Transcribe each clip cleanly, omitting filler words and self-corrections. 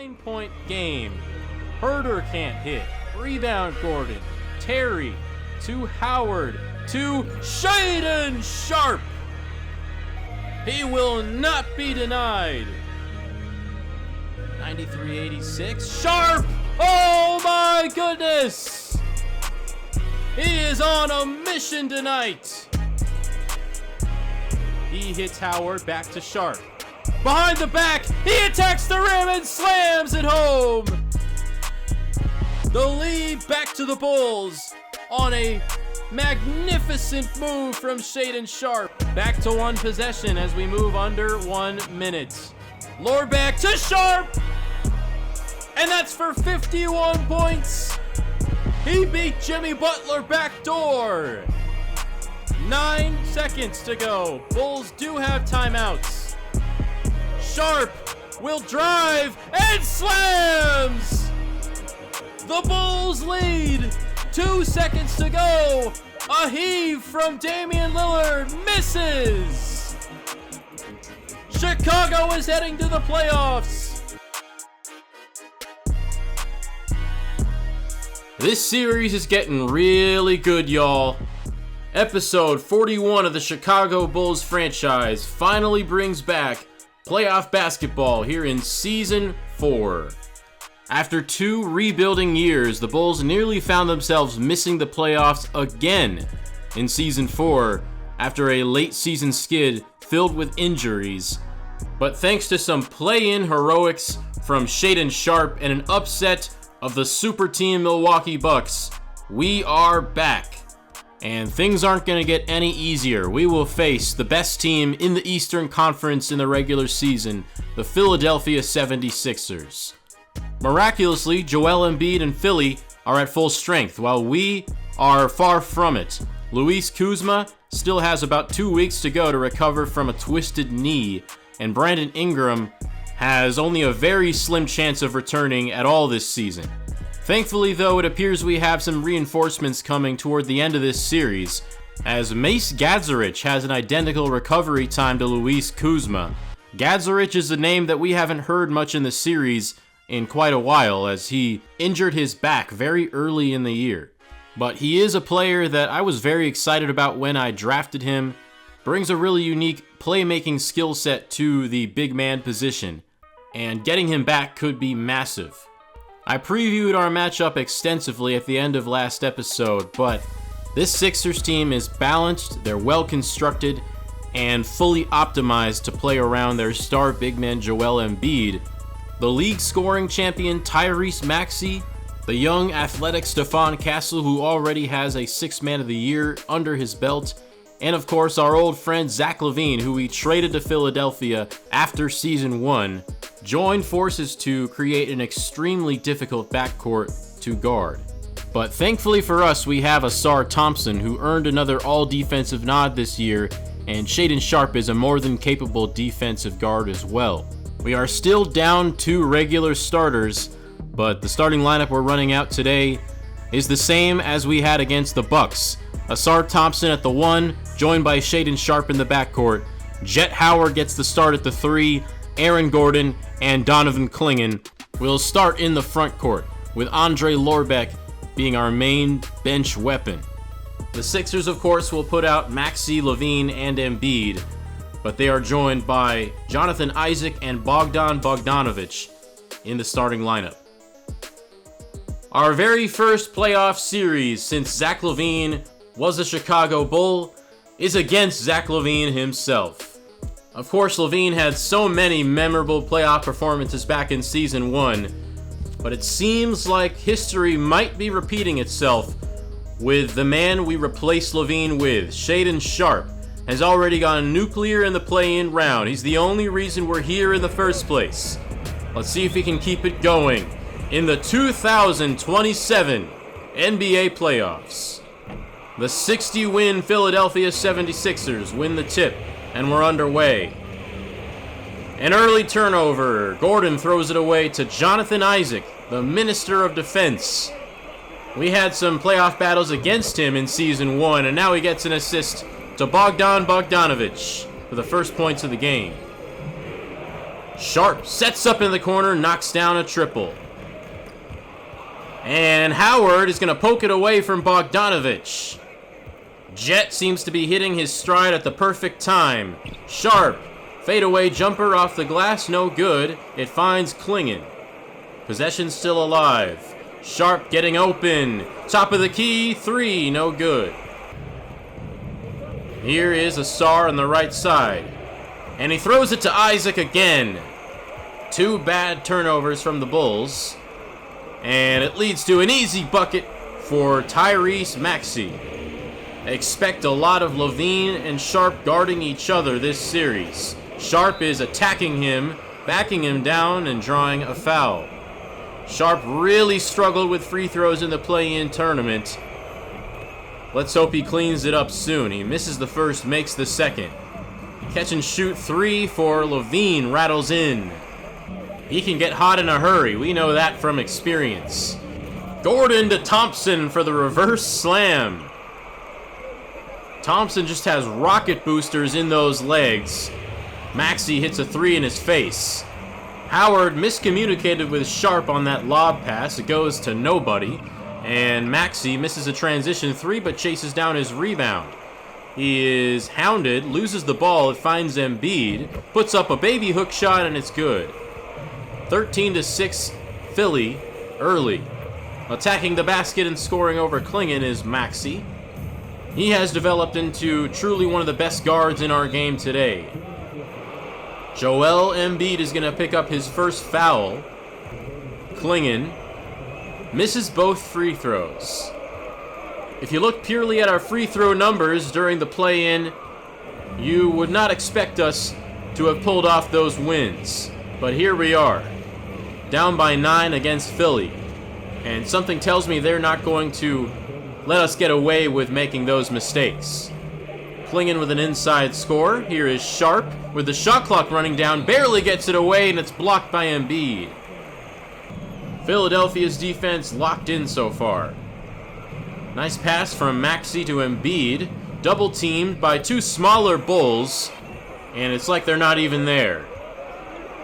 9-point game. Herder can't hit. Rebound Gordon. Terry to Howard to Shaden Sharp. He will not be denied. 93-86. Sharp! Oh my goodness! He is on a mission tonight. He hits Howard, back to Sharp. Behind the back, he attacks the rim and slams it home. The lead back to the Bulls on a magnificent move from Shaden Sharp. Back to one possession as we move under 1 minute. Lorbeck to Sharp! And that's for 51 points. He beat Jimmy Butler backdoor. 9 seconds to go. Bulls do have timeouts. Sharp will drive and slams! The Bulls lead. 2 seconds to go. A heave from Damian Lillard misses. Chicago is heading to the playoffs. This series is getting really good, y'all. Episode 41 of the Chicago Bulls franchise finally brings back playoff basketball here in Season 4. After 2 rebuilding years, the Bulls nearly found themselves missing the playoffs again in Season 4 after a late season skid filled with injuries. But thanks to some play-in heroics from Shaden Sharp and an upset of the super team Milwaukee Bucks, we are back. And things aren't going to get any easier. We will face the best team in the Eastern Conference in the regular season, the Philadelphia 76ers. Miraculously, Joel Embiid and Philly are at full strength, while we are far from it. Luis Kuzma still has about 2 weeks to go to recover from a twisted knee, and Brandon Ingram has only a very slim chance of returning at all this season. Thankfully, though, it appears we have some reinforcements coming toward the end of this series, as Mace Gadzarich has an identical recovery time to Luis Kuzma. Gadzarich is a name that we haven't heard much in the series in quite a while, as he injured his back very early in the year. But he is a player that I was very excited about when I drafted him. Brings a really unique playmaking skill set to the big man position, and getting him back could be massive. I previewed our matchup extensively at the end of last episode, but this Sixers team is balanced, they're well constructed, and fully optimized to play around their star big man Joel Embiid, the league scoring champion Tyrese Maxey, the young athletic Stephon Castle, who already has a 6th Man of the Year under his belt, and of course our old friend Zach LaVine, who we traded to Philadelphia after Season 1, joined forces to create an extremely difficult backcourt to guard. But thankfully for us, we have Asar Thompson, who earned another all-defensive nod this year, and Shaden Sharp is a more than capable defensive guard as well. We are still down 2 regular starters, but the starting lineup we're running out today is the same as we had against the Bucks. Asar Thompson at the 1, joined by Shaden Sharp in the backcourt. Jet Howard gets the start at the 3, Aaron Gordon and Donovan Clingan will start in the front court, with Andre Lorbeck being our main bench weapon. The Sixers, of course, will put out Maxey, LaVine, and Embiid, but they are joined by Jonathan Isaac and Bogdan Bogdanovic in the starting lineup. Our very first playoff series since Zach LaVine was a Chicago Bull is against Zach LaVine himself. Of course, LaVine had so many memorable playoff performances back in Season 1, but it seems like history might be repeating itself with the man we replaced LaVine with. Shaden Sharp has already gone nuclear in the play-in round. He's the only reason we're here in the first place. Let's see if he can keep it going in the 2027 NBA playoffs. The 60-win Philadelphia 76ers win the tip, and we're underway. An early turnover. Gordon throws it away to Jonathan Isaac, the Minister of Defense. We had some playoff battles against him in Season 1, and now he gets an assist to Bogdan Bogdanovic for the first points of the game. Sharp sets up in the corner, knocks down a triple. And Howard is going to poke it away from Bogdanovich. Jet seems to be hitting his stride at the perfect time. Sharp, fadeaway jumper off the glass, no good. It finds Klingon. Possession still alive. Sharp getting open. Top of the key, three, no good. Here is Asar on the right side. And he throws it to Isaac again. Two bad turnovers from the Bulls. And it leads to an easy bucket for Tyrese Maxey. Expect a lot of Levine and Sharp guarding each other this series. Sharp is attacking him, backing him down, and drawing a foul. Sharp really struggled with free throws in the play-in tournament. Let's hope he cleans it up soon. He misses the first, makes the second. Catch and shoot three for Levine, rattles in. He can get hot in a hurry, we know that from experience. Gordon to Thompson for the reverse slam. Thompson just has rocket boosters in those legs. Maxey hits a three in his face. Howard miscommunicated with Sharp on that lob pass. It goes to nobody. And Maxey misses a transition three but chases down his rebound. He is hounded, loses the ball, it finds Embiid, puts up a baby hook shot, and it's good. 13-6 Philly early. Attacking the basket and scoring over Klingon is Maxey. He has developed into truly one of the best guards in our game today. Joel Embiid is going to pick up his first foul. Klingon misses both free throws. If you look purely at our free throw numbers during the play-in, you would not expect us to have pulled off those wins. But here we are, down by 9 against Philly. And something tells me they're not going to let us get away with making those mistakes. Klingon with an inside score. Here is Sharp with the shot clock running down. Barely gets it away, and it's blocked by Embiid. Philadelphia's defense locked in so far. Nice pass from Maxey to Embiid. Double teamed by two smaller Bulls. And it's like they're not even there.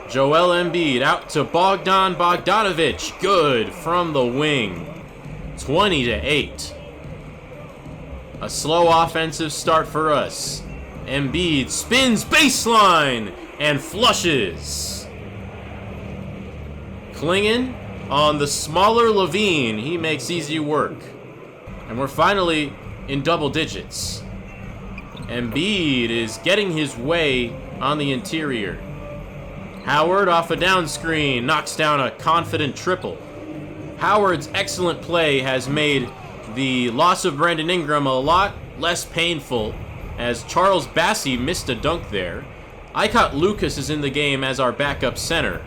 Joel Embiid out to Bogdanovich. Good from the wing. 20-8. A slow offensive start for us. Embiid spins baseline and flushes. Klingon on the smaller Levine. He makes easy work. And we're finally in double digits. Embiid is getting his way on the interior. Howard off a down screen knocks down a confident triple. Howard's excellent play has made the loss of Brandon Ingram a lot less painful, as Charles Bassey missed a dunk there. Icott Lucas is in the game as our backup center.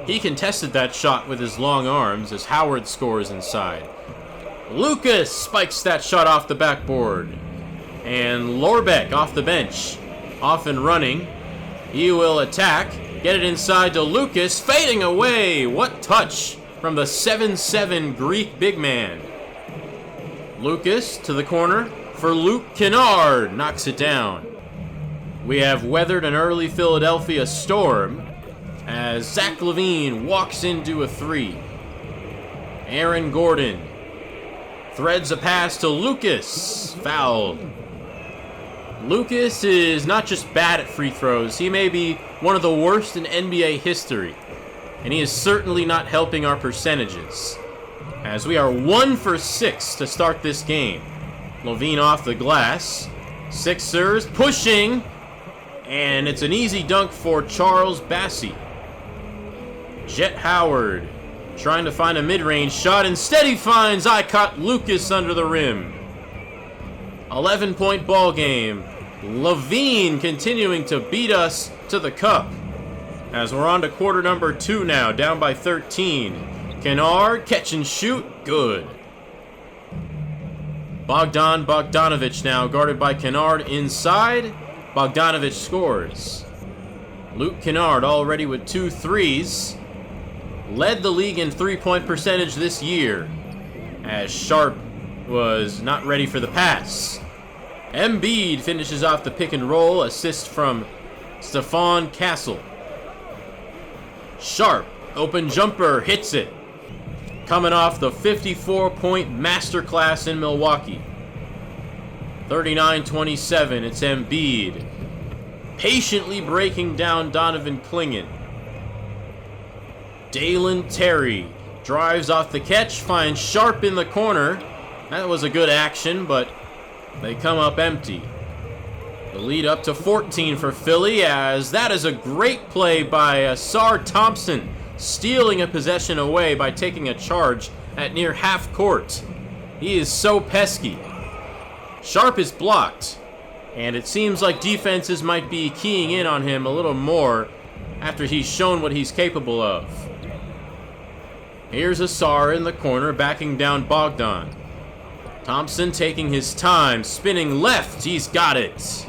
He contested that shot with his long arms as Howard scores inside. Lucas spikes that shot off the backboard. And Lorbeck off the bench, off and running. He will attack, get it inside to Lucas, fading away. What touch from the 7'7" Greek big man. Lucas to the corner for Luke Kennard, knocks it down. We have weathered an early Philadelphia storm as Zach LaVine walks into a three. Aaron Gordon threads a pass to Lucas, fouled. Lucas is not just bad at free throws, he may be one of the worst in NBA history, and he is certainly not helping our percentages, as we are 1 for 6 to start this game. LaVine off the glass, Sixers pushing, and it's an easy dunk for Charles Bassey. Jet Howard trying to find a mid-range shot. Instead he finds Icott Lucas under the rim. 11-point ball game. LaVine continuing to beat us to the cup. As we're on to quarter number 2 now, down by 13. Kennard, catch and shoot, good. Bogdanovich now guarded by Kennard inside. Bogdanovich scores. Luke Kennard already with 2 threes. Led the league in three-point percentage this year, as Sharp was not ready for the pass. Embiid finishes off the pick and roll, assist from Stephon Castle. Sharp, open jumper, hits it. Coming off the 54-point masterclass in Milwaukee. 39-27, it's Embiid. Patiently breaking down Donovan Clingan. Dalen Terry drives off the catch, finds Sharp in the corner. That was a good action, but they come up empty. The lead up to 14 for Philly, as that is a great play by Asar Thompson, stealing a possession away by taking a charge at near half court. He is so pesky. Sharp is blocked, and it seems like defenses might be keying in on him a little more after he's shown what he's capable of. Here's Asar in the corner, backing down Bogdan. Thompson taking his time, spinning left, he's got it.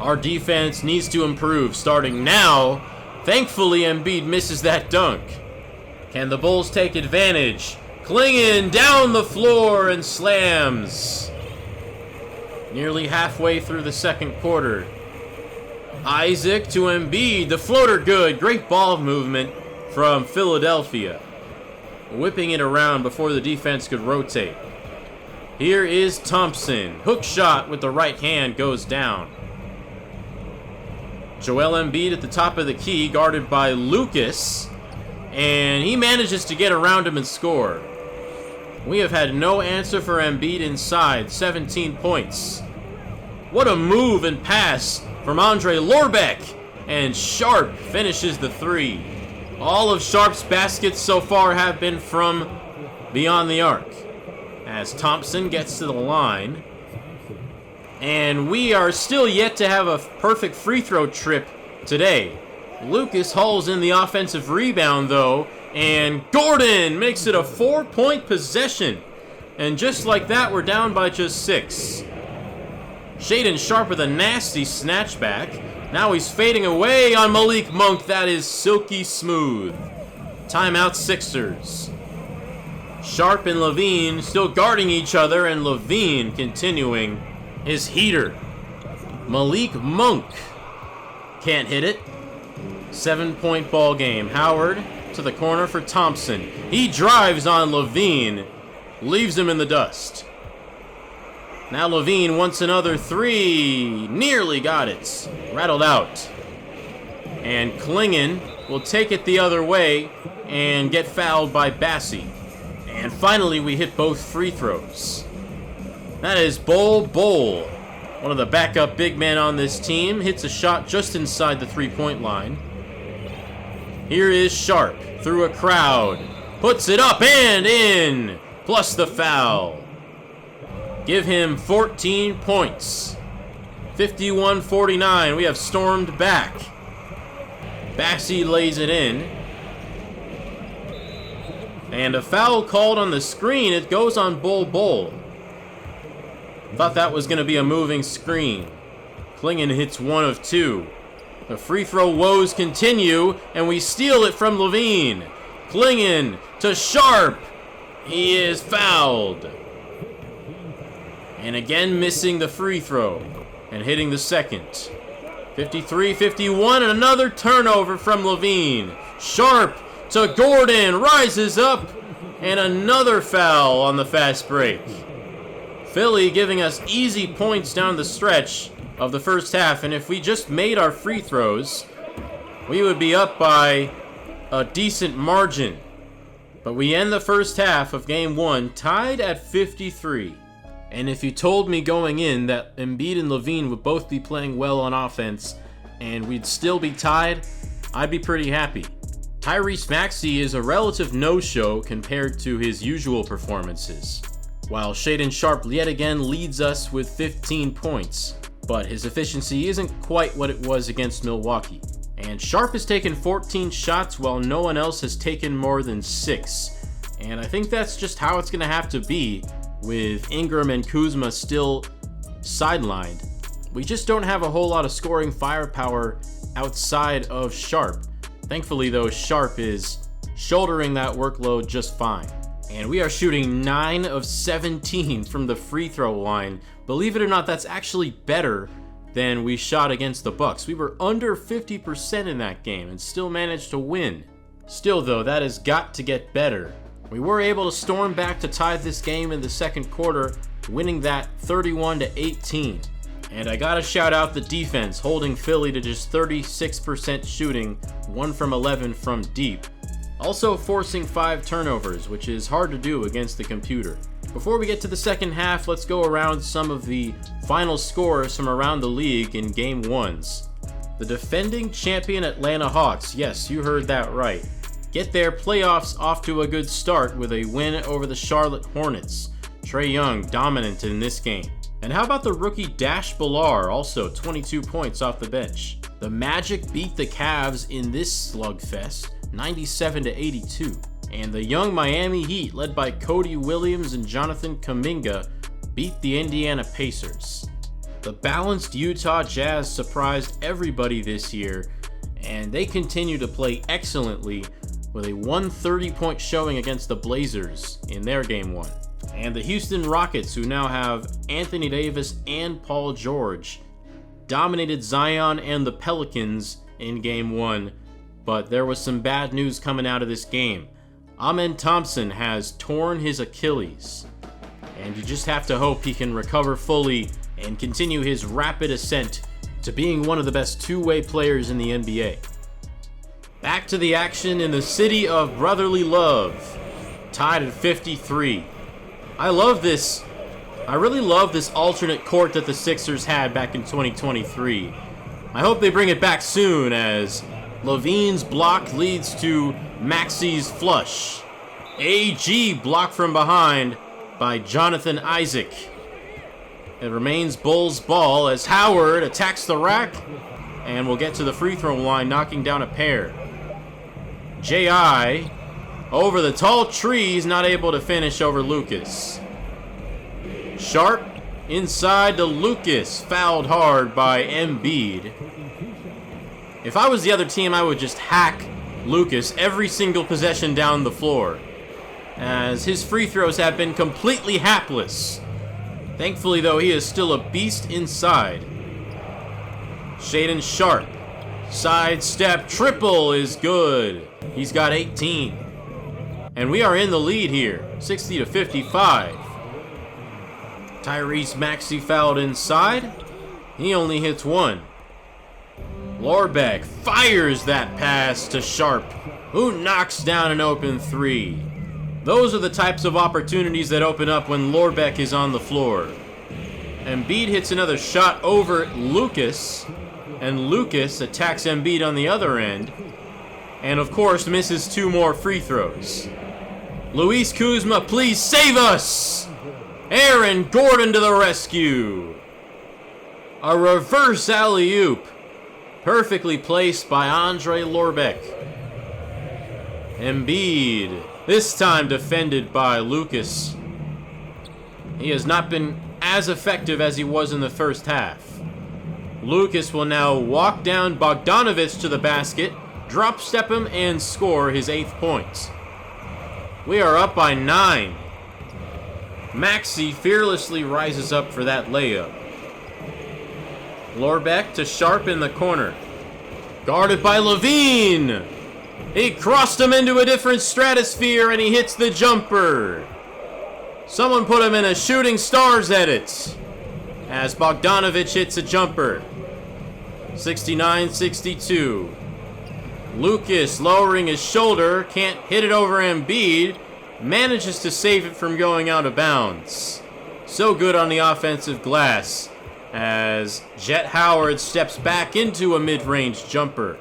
Our defense needs to improve, starting now. Thankfully, Embiid misses that dunk. Can the Bulls take advantage? Clingan down the floor and slams. Nearly halfway through the second quarter. Isaac to Embiid, the floater good. Great ball movement from Philadelphia. Whipping it around before the defense could rotate. Here is Thompson. Hook shot with the right hand goes down. Joel Embiid at the top of the key, guarded by Lucas. And he manages to get around him and score. We have had no answer for Embiid inside. 17 points. What a move and pass from Andre Lorbeck. And Sharp finishes the three. All of Sharp's baskets so far have been from beyond the arc. As Thompson gets to the line. And we are still yet to have a perfect free throw trip today. Lucas hauls in the offensive rebound, though, and Gordon makes it a 4-point possession. And just like that, we're down by just 6. Shaedon Sharp with a nasty snatchback. Now he's fading away on Malik Monk. That is silky smooth. Timeout Sixers. Sharp and Levine still guarding each other, and Levine continuing his heater. Malik Monk can't hit it. 7-point ball game. Howard to the corner for Thompson. He drives on Levine, leaves him in the dust. Now Levine wants another three. Nearly got it. Rattled out. And Clingan will take it the other way and get fouled by Bassie. And finally we hit both free throws. That is Bol Bol. One of the backup big men on this team hits a shot just inside the 3-point line. Here is Sharp through a crowd. Puts it up and in. Plus the foul. Give him 14 points. 51-49. We have stormed back. Bassie lays it in. And a foul called on the screen. It goes on Bol Bol. Thought that was going to be a moving screen. Clingan hits 1 of 2. The free throw woes continue, and we steal it from Levine. Clingan to Sharp. He is fouled. And again missing the free throw and hitting the second. 53-51, and another turnover from Levine. Sharp to Gordon, rises up, and another foul on the fast break. Philly giving us easy points down the stretch of the first half, and if we just made our free throws, we would be up by a decent margin. But we end the first half of Game 1 tied at 53. And if you told me going in that Embiid and Levine would both be playing well on offense and we'd still be tied, I'd be pretty happy. Tyrese Maxey is a relative no-show compared to his usual performances, while Shaedon Sharp yet again leads us with 15 points, but his efficiency isn't quite what it was against Milwaukee. And Sharp has taken 14 shots while no one else has taken more than 6. And I think that's just how it's going to have to be with Ingram and Kuzma still sidelined. We just don't have a whole lot of scoring firepower outside of Sharp. Thankfully though, Sharp is shouldering that workload just fine. And we are shooting 9 of 17 from the free throw line. Believe it or not, that's actually better than we shot against the Bucks. We were under 50% in that game and still managed to win. Still though, that has got to get better. We were able to storm back to tie this game in the second quarter, winning that 31-18. And I gotta shout out the defense, holding Philly to just 36% shooting, 1 from 11 from deep. Also forcing 5 turnovers, which is hard to do against the computer. Before we get to the second half, let's go around some of the final scores from around the league in Game 1s. The defending champion Atlanta Hawks, yes, you heard that right, get their playoffs off to a good start with a win over the Charlotte Hornets. Trae Young dominant in this game. And how about the rookie Dash Billar, also 22 points off the bench. The Magic beat the Cavs in this slugfest, 97-82. And the young Miami Heat, led by Cody Williams and Jonathan Kuminga, beat the Indiana Pacers. The balanced Utah Jazz surprised everybody this year, and they continue to play excellently with a 130-point showing against the Blazers in their Game 1. And the Houston Rockets, who now have Anthony Davis and Paul George, dominated Zion and the Pelicans in Game 1, but there was some bad news coming out of this game. Amen Thompson has torn his Achilles, and you just have to hope he can recover fully and continue his rapid ascent to being one of the best two-way players in the NBA. Back to the action in the city of brotherly love, tied at 53. I love this. I really love this alternate court that the Sixers had back in 2023. I hope they bring it back soon, as Levine's block leads to Maxi's flush. AG blocked from behind by Jonathan Isaac. It remains Bulls ball as Howard attacks the rack and will get to the free throw line, knocking down a pair. J.I. over the tall trees, not able to finish over Lucas. Sharp inside to Lucas, fouled hard by Embiid. If I was the other team, I would just hack Lucas every single possession down the floor, as his free throws have been completely hapless. Thankfully, though, he is still a beast inside. Shaedon Sharp, sidestep triple is good. He's got 18. And we are in the lead here, 60-55. Tyrese Maxey fouled inside. He only hits 1. Lorbeck fires that pass to Sharp, who knocks down an open 3. Those are the types of opportunities that open up when Lorbeck is on the floor. Embiid hits another shot over Lucas, and Lucas attacks Embiid on the other end, and of course misses 2 more free throws. Luis Kuzma, please save us! Aaron Gordon to the rescue. A reverse alley-oop, perfectly placed by Andre Lorbeck. Embiid, this time defended by Lucas. He has not been as effective as he was in the first half. Lucas will now walk down Bogdanovic to the basket, drop step him, and score his 8th point. We are up by 9. Maxey fearlessly rises up for that layup. Lorbeck to Sharp in the corner. Guarded by Levine. He crossed him into a different stratosphere and he hits the jumper. Someone put him in a shooting stars edit as Bogdanovic hits a jumper. 69-62. Lucas lowering his shoulder, can't hit it over Embiid, manages to save it from going out of bounds. So good on the offensive glass as Jet Howard steps back into a mid-range jumper.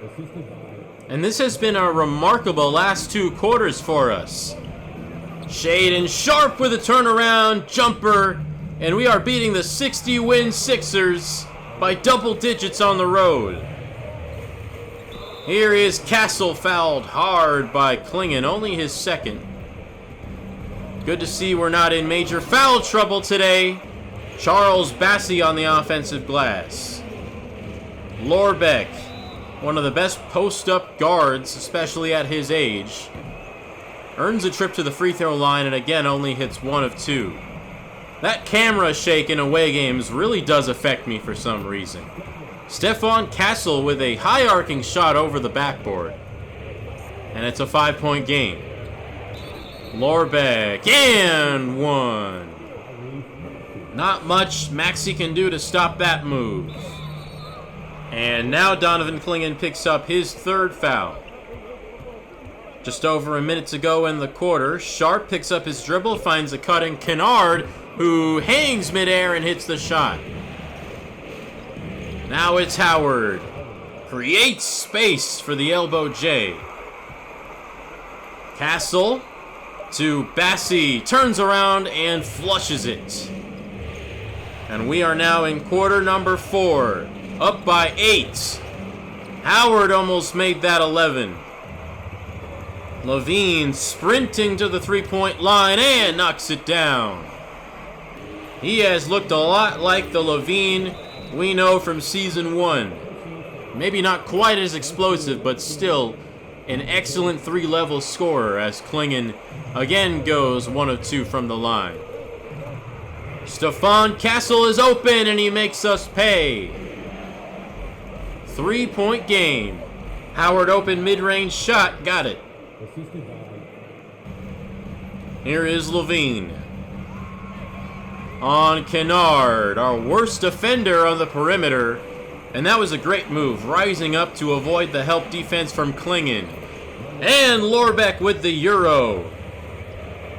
And this has been a remarkable last 2 quarters for us. Shaedon Sharp with a turnaround jumper, and we are beating the 60-win Sixers by double digits on the road. Here is Castle fouled hard by Klingon, only his 2nd. Good to see we're not in major foul trouble today. Charles Bassey on the offensive glass. Lorbeck, one of the best post-up guards, especially at his age, earns a trip to the free throw line and again only hits 1 of 2. That camera shake in away games really does affect me for some reason. Stefan Castle with a high arcing shot over the backboard. And it's a 5-point game. Lorbeck, and one. Not much Maxi can do to stop that move. And now Donovan Klingen picks up his third foul. Just over a minute to go in the quarter, Sharp picks up his dribble, finds a cutting Kennard, who hangs midair and hits the shot. Now it's Howard. Creates space for the elbow J. Castle to Bassi, turns around and flushes it. And we are now in quarter number 4, up by 8. Howard almost made that 11. Levine sprinting to the three-point line and knocks it down. He has looked a lot like the Levine we know from Season 1. Maybe not quite as explosive, but still an excellent 3-level scorer as Klingen again goes 1 of 2 from the line. Stefan Castle is open and he makes us pay. 3-point game. Howard open mid-range shot, got it. Here is Levine. On Kennard, our worst defender on the perimeter. And that was a great move, rising up to avoid the help defense from Klingen. And Lorbeck with the Euro.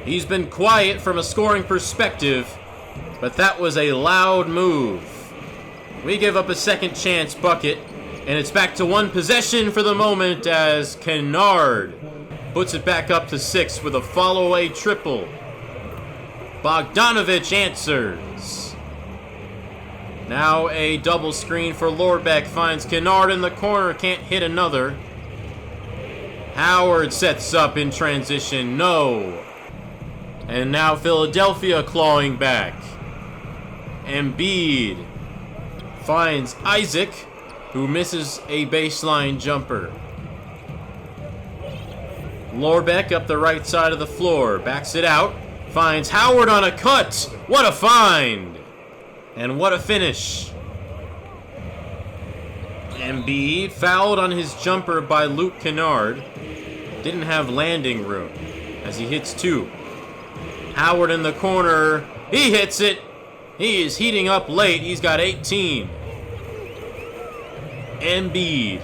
He's been quiet from a scoring perspective, but that was a loud move. We give up a second chance bucket, and it's back to 1 possession for the moment as Kennard puts it back up to 6 with a follow-away triple. Bogdanovich answers. Now a double screen for Lorbeck, finds Kennard in the corner, can't hit another. Howard sets up in transition, no. And now Philadelphia clawing back. Embiid finds Isaac, who misses a baseline jumper. Lorbeck up the right side of the floor, backs it out, finds Howard on a cut. What a find! And what a finish. Embiid fouled on his jumper by Luke Kennard. Didn't have landing room as he hits 2. Howard in the corner. He hits it. He is heating up late. He's got 18. Embiid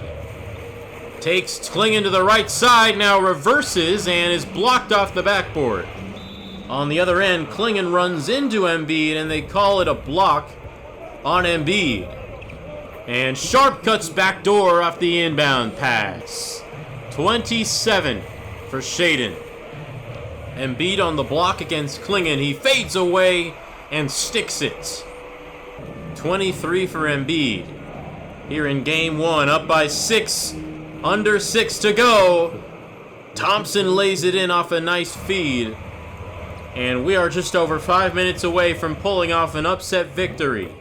takes Klingen to the right side, now reverses and is blocked off the backboard. On the other end, Klingen runs into Embiid and they call it a block on Embiid. And Sharp cuts backdoor off the inbound pass. 27 for Shaden. Embiid on the block against Klingen. He fades away and sticks it. 23 for Embiid. Here in game 1, up by 6. Under 6 to go. Thompson lays it in off a nice feed. And we are just over 5 minutes away from pulling off an upset victory.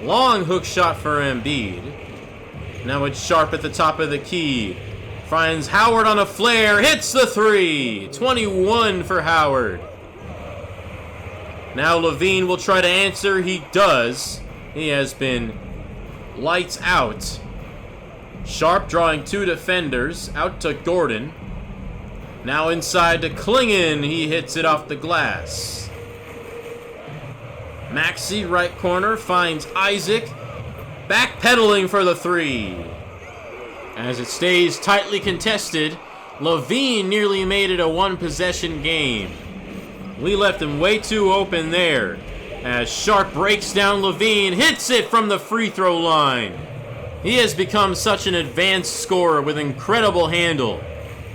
Long hook shot for Embiid. Now it's Sharp at the top of the key. Finds Howard on a flare. Hits the 3. 21 for Howard. Now Levine will try to answer. He does. He has been lights out. Sharp drawing 2 defenders. Out to Gordon. Now inside to Klingen. He hits it off the glass. Maxi, right corner, finds Isaac. Backpedaling for the 3. As it stays tightly contested, Levine nearly made it a 1-possession game. We left him way too open there. As Sharp breaks down Levine, hits it from the free throw line. He has become such an advanced scorer with incredible handle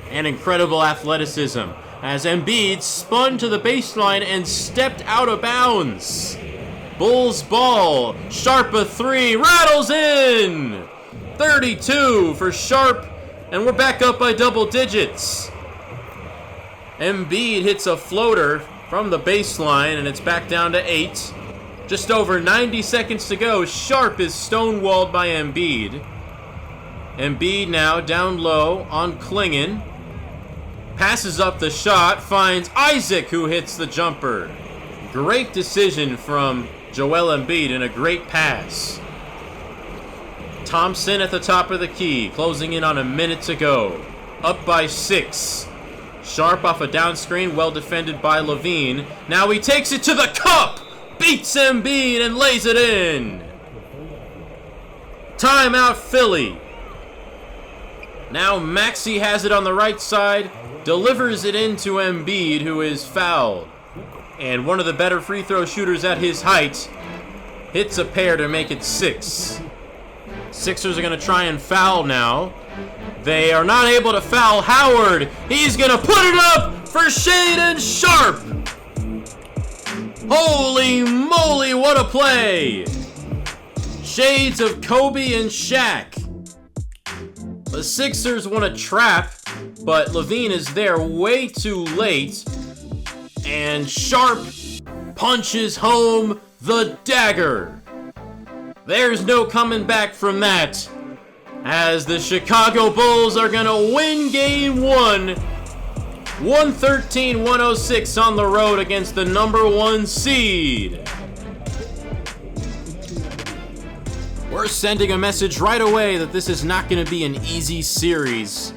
and incredible athleticism, as Embiid spun to the baseline and stepped out of bounds. Bulls ball. Sharp a 3. Rattles in. 32 for Sharp. And we're back up by double digits. Embiid hits a floater from the baseline, and it's back down to 8. Just over 90 seconds to go. Sharp is stonewalled by Embiid. Embiid now down low on Klingen. Passes up the shot. Finds Isaac, who hits the jumper. Great decision from Joel Embiid and a great pass. Thompson at the top of the key, closing in on a minute to go. Up by 6. Sharp off a down screen, well defended by Levine. Now he takes it to the cup! Beats Embiid and lays it in! Timeout Philly. Now Maxey has it on the right side, delivers it into Embiid, who is fouled. And one of the better free throw shooters at his height hits a pair to make it 6. Sixers are going to try and foul now. They are not able to foul Howard. He's going to put it up for Shaedon Sharpe. Holy moly, what a play. Shades of Kobe and Shaq. The Sixers want to trap, but Levine is there way too late. And Sharpe punches home the dagger. There's no coming back from that, as the Chicago Bulls are going to win Game 1, 113-106 on the road against the number 1 seed. We're sending a message right away that this is not going to be an easy series.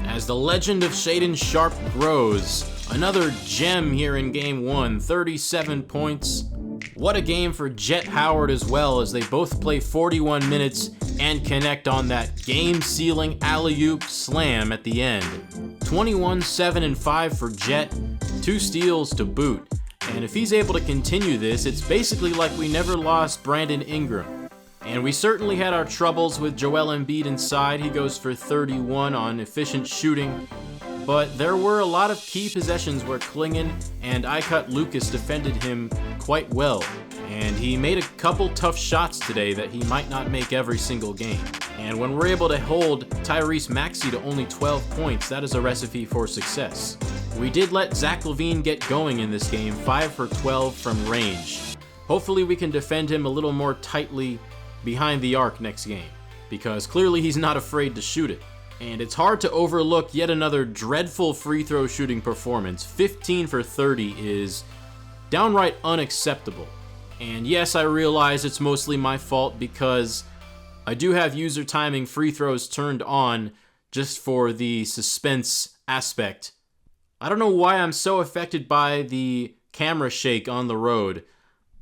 As the legend of Shaedon Sharpe grows, another gem here in Game 1, 37 points. What a game for Jet Howard as well, as they both play 41 minutes and connect on that game-sealing alley-oop slam at the end. 21, 7, and 5 for Jet, 2 steals to boot. And if he's able to continue this, it's basically like we never lost Brandon Ingram. And we certainly had our troubles with Joel Embiid inside. He goes for 31 on efficient shooting. But there were a lot of key possessions where Klingon and Icut Lucas defended him quite well. And he made a couple tough shots today that he might not make every single game. And when we're able to hold Tyrese Maxey to only 12 points, that is a recipe for success. We did let Zach LaVine get going in this game, 5 for 12 from range. Hopefully we can defend him a little more tightly behind the arc next game, because clearly he's not afraid to shoot it. And it's hard to overlook yet another dreadful free throw shooting performance. 15 for 30 is downright unacceptable. And yes, I realize it's mostly my fault because I do have user timing free throws turned on just for the suspense aspect. I don't know why I'm so affected by the camera shake on the road,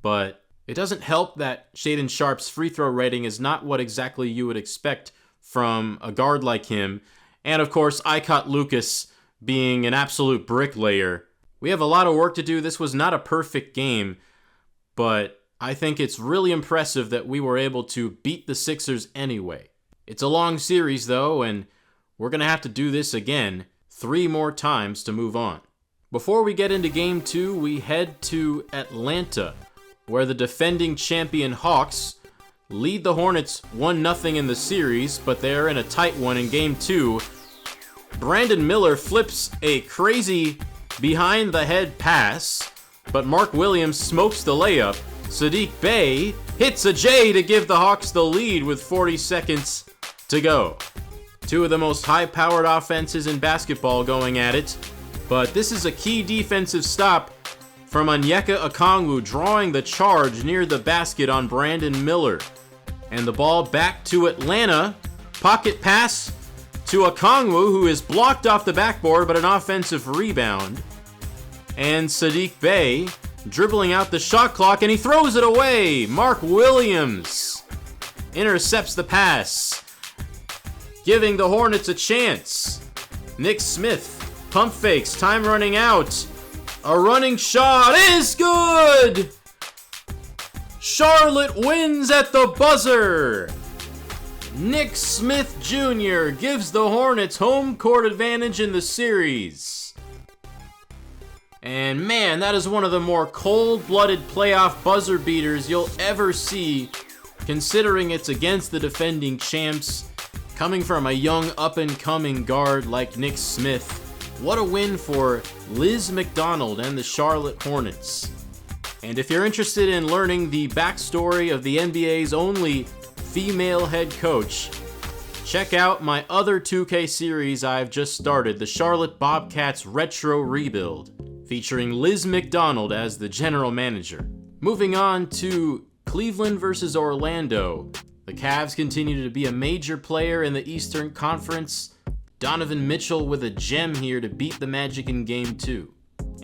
but it doesn't help that Shaedon Sharpe's free throw rating is not what exactly you would expect from a guard like him, and of course Icut Lucas being an absolute bricklayer. We have a lot of work to do. This was not a perfect game, but I think it's really impressive that we were able to beat the Sixers anyway. It's a long series though, and we're going to have to do this again 3 more times to move on. Before we get into Game 2, we head to Atlanta, where the defending champion Hawks lead the Hornets 1-0 in the series, but they're in a tight one in Game 2. Brandon Miller flips a crazy behind-the-head pass, but Mark Williams smokes the layup. Saddiq Bey hits a J to give the Hawks the lead with 40 seconds to go. 2 of the most high-powered offenses in basketball going at it, but this is a key defensive stop from Onyeka Okongwu, drawing the charge near the basket on Brandon Miller. And the ball back to Atlanta. Pocket pass to Okongwu, who is blocked off the backboard, but an offensive rebound. And Saddiq Bey dribbling out the shot clock, and he throws it away. Mark Williams intercepts the pass, giving the Hornets a chance. Nick Smith pump fakes, time running out. A running shot is good! Charlotte wins at the buzzer! Nick Smith Jr. gives the Hornets home court advantage in the series. And man, that is one of the more cold-blooded playoff buzzer beaters you'll ever see, considering it's against the defending champs, coming from a young up-and-coming guard like Nick Smith. What a win for Liz McDonald and the Charlotte Hornets. And if you're interested in learning the backstory of the NBA's only female head coach, check out my other 2K series I've just started, the Charlotte Bobcats Retro Rebuild. featuring Liz McDonald as the general manager. Moving on to Cleveland versus Orlando. The Cavs continue to be a major player in the Eastern Conference. Donovan Mitchell with a gem here to beat the Magic in Game 2.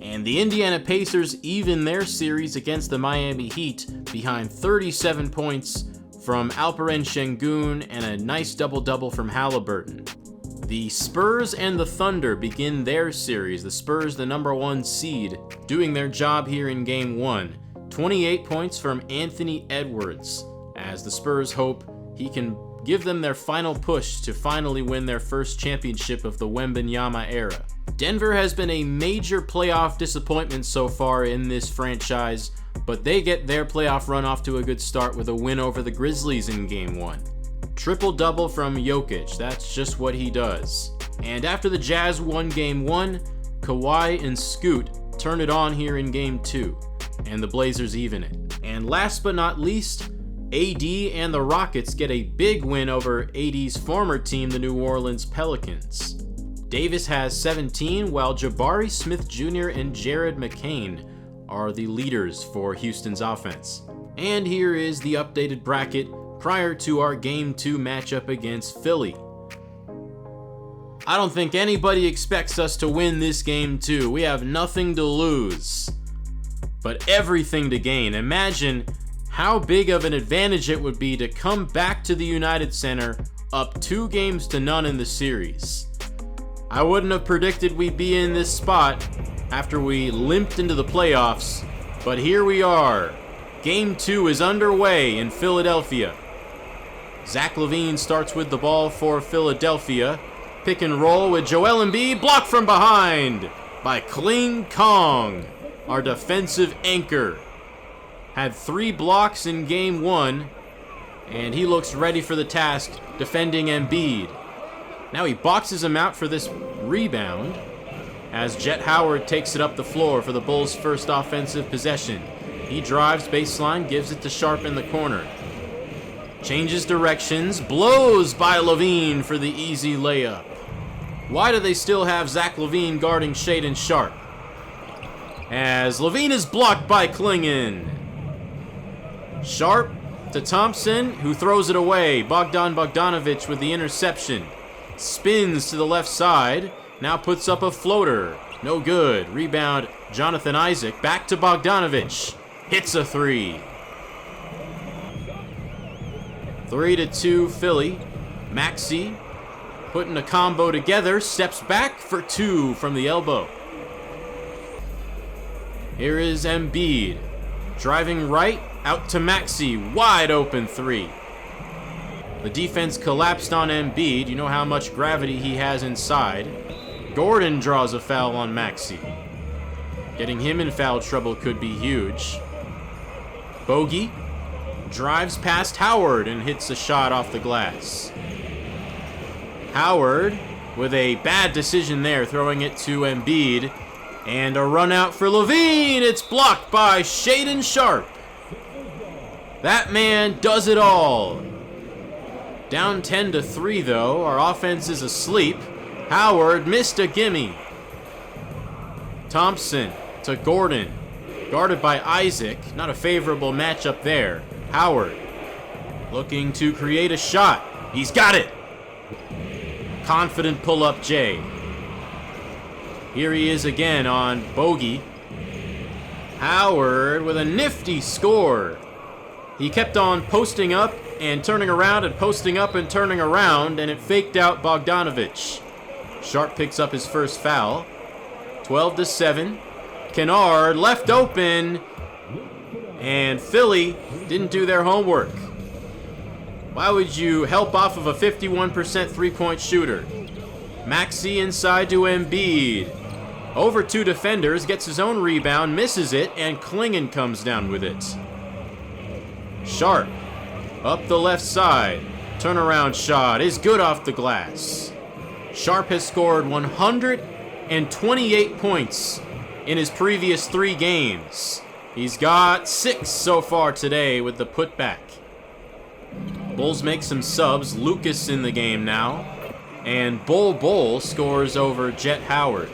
And the Indiana Pacers even their series against the Miami Heat behind 37 points from Alperen Şengün and a nice double-double from Halliburton. The Spurs and the Thunder begin their series. The Spurs, the number 1 seed, doing their job here in Game 1. 28 points from Anthony Edwards, as the Spurs hope he can give them their final push to finally win their first championship of the Wembanyama era. Denver has been a major playoff disappointment so far in this franchise, but they get their playoff run off to a good start with a win over the Grizzlies in Game 1. Triple-double from Jokic, that's just what he does. And after the Jazz won Game 1, Kawhi and Scoot turn it on here in Game 2, and the Blazers even it. And last but not least, AD and the Rockets get a big win over AD's former team, the New Orleans Pelicans. Davis has 17, while Jabari Smith Jr. and Jared McCain are the leaders for Houston's offense. And here is the updated bracket prior to our Game 2 matchup against Philly. I don't think anybody expects us to win this Game 2. We have nothing to lose, but everything to gain. Imagine how big of an advantage it would be to come back to the United Center up 2-0 in the series. I wouldn't have predicted we'd be in this spot after we limped into the playoffs, but here we are. Game 2 is underway in Philadelphia. Zach LaVine starts with the ball for Philadelphia. Pick and roll with Joel Embiid, blocked from behind by Kling Kong, our defensive anchor. Had 3 blocks in Game 1, and he looks ready for the task defending Embiid. Now he boxes him out for this rebound as Jet Howard takes it up the floor for the Bulls' first offensive possession. He drives baseline, gives it to Sharp in the corner. Changes directions, blows by LaVine for the easy layup. Why do they still have Zach LaVine guarding Shaedon Sharp? As LaVine is blocked by Klingon. Sharp to Thompson, who throws it away. Bogdanović with the interception. Spins to the left side, now puts up a floater. No good. Rebound, Jonathan Isaac. Back to Bogdanović. Hits a 3. 3-2 Philly. Maxey putting a combo together. Steps back for 2 from the elbow. Here is Embiid. Driving right, out to Maxey. Wide open 3. The defense collapsed on Embiid. You know how much gravity he has inside. Gordon draws a foul on Maxey. Getting him in foul trouble could be huge. Bogey drives past Howard and hits a shot off the glass. Howard with a bad decision there, throwing it to Embiid. And a run out for LaVine. It's blocked by Shaedon Sharp. That man does it all. Down 10-3 though. Our offense is asleep. Howard missed a gimme. Thompson to Gordon. Guarded by Isaac. Not a favorable matchup there. Howard looking to create a shot. He's got it. Confident pull-up Jay. Here he is again on Bogey. Howard with a nifty score. He kept on posting up and turning around and posting up and turning around, and it faked out Bogdanović. Sharp picks up his first foul. 12-7. Kennard left open, and Philly didn't do their homework. Why would you help off of a 51% three-point shooter? Maxey inside to Embiid. Over 2 defenders, gets his own rebound, misses it, and Klingon comes down with it. Sharp up the left side. Turnaround shot is good off the glass. Sharp has scored 128 points in his previous 3 games. He's got 6 so far today with the putback. Bulls make some subs. Lucas in the game now. And Bol scores over Jet Howard.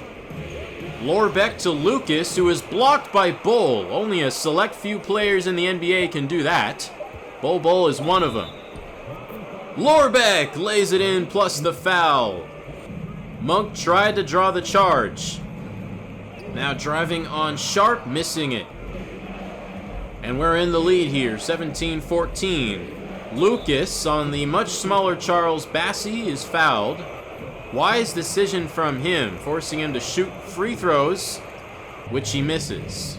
Lorbeck to Lucas, who is blocked by Bull. Only a select few players in the NBA can do that. Bull is one of them. Lorbeck lays it in plus the foul. Monk tried to draw the charge. Now driving on Sharp, missing it. And we're in the lead here, 17-14. Lucas on the much smaller Charles Bassey is fouled. Wise decision from him, forcing him to shoot free throws, which he misses.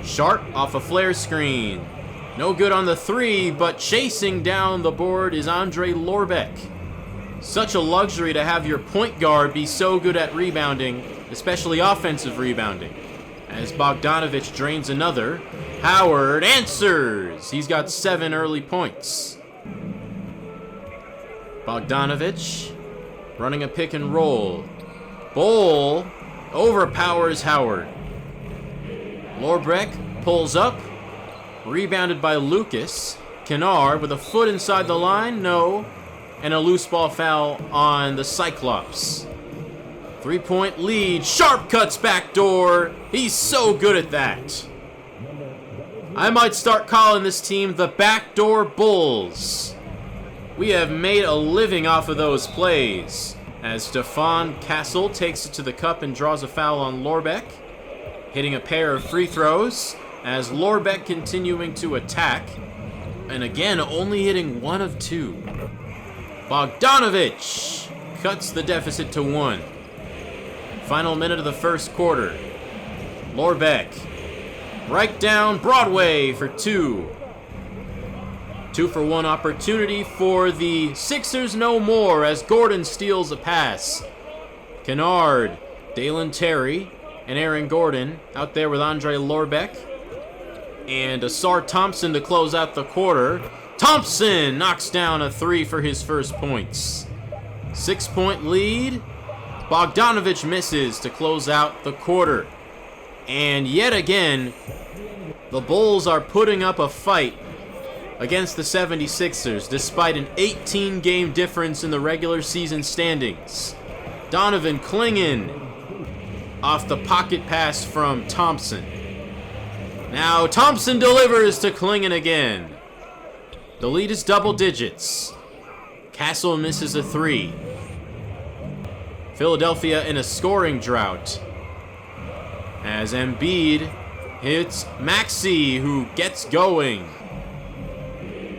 Sharp off a flare screen. No good on the three, but chasing down the board is Andre Lorbeck. Such a luxury to have your point guard be so good at rebounding, especially offensive rebounding. As Bogdanovich drains another, Howard answers. He's got 7 early points. Bogdanovich running a pick and roll. Bull overpowers Howard. Lorbeck pulls up. Rebounded by Lucas. Kennard with a foot inside the line. No. And a loose ball foul on the Cyclops. 3-point lead. Sharp cuts backdoor. He's so good at that. I might start calling this team the Backdoor Bulls. We have made a living off of those plays. As Stefan Castle takes it to the cup and draws a foul on Lorbeck. Hitting a pair of free throws. As Lorbeck continuing to attack. And again, only hitting 1 of 2. Bogdanovich cuts the deficit to 1. Final minute of the first quarter. Lorbeck. Right down Broadway for 2. 2-for-1 opportunity for the Sixers no more as Gordon steals a pass. Kennard, Dalen Terry, and Aaron Gordon out there with Andre Lorbeck. And Asar Thompson to close out the quarter. Thompson knocks down a 3 for his first points. 6-point lead. Bogdanovich misses to close out the quarter. And yet again, the Bulls are putting up a fight against the 76ers despite an 18-game difference in the regular season standings. Donovan Clingan off the pocket pass from Thompson. Now Thompson delivers to Clingan again. The lead is double digits. Castle misses a 3. Philadelphia in a scoring drought. As Embiid hits Maxey, who gets going.